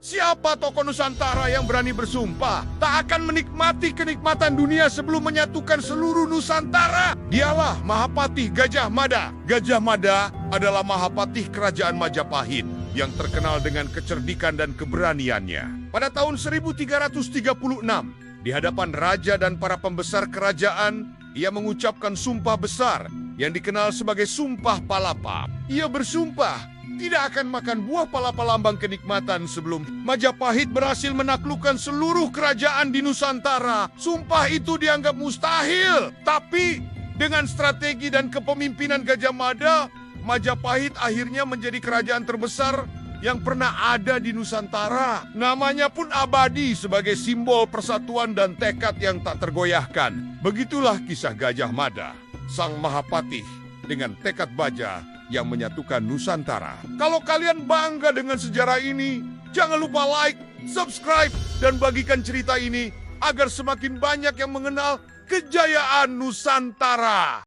Siapa tokoh Nusantara yang berani bersumpah tak akan menikmati kenikmatan dunia sebelum menyatukan seluruh Nusantara? Dialah Mahapatih Gajah Mada. Gajah Mada adalah Mahapatih Kerajaan Majapahit yang terkenal dengan kecerdikan dan keberaniannya. Pada tahun 1336, di hadapan raja dan para pembesar kerajaan, ia mengucapkan sumpah besar yang dikenal sebagai Sumpah Palapa. Ia bersumpah tidak akan makan buah palapa lambang kenikmatan sebelum Majapahit berhasil menaklukkan seluruh kerajaan di Nusantara. Sumpah itu dianggap mustahil. Tapi dengan strategi dan kepemimpinan Gajah Mada, Majapahit akhirnya menjadi kerajaan terbesar yang pernah ada di Nusantara. Namanya pun abadi sebagai simbol persatuan dan tekad yang tak tergoyahkan. Begitulah kisah Gajah Mada, sang Mahapatih dengan tekad baja yang menyatukan Nusantara. Kalau kalian bangga dengan sejarah ini, jangan lupa like, subscribe, dan bagikan cerita ini agar semakin banyak yang mengenal kejayaan Nusantara.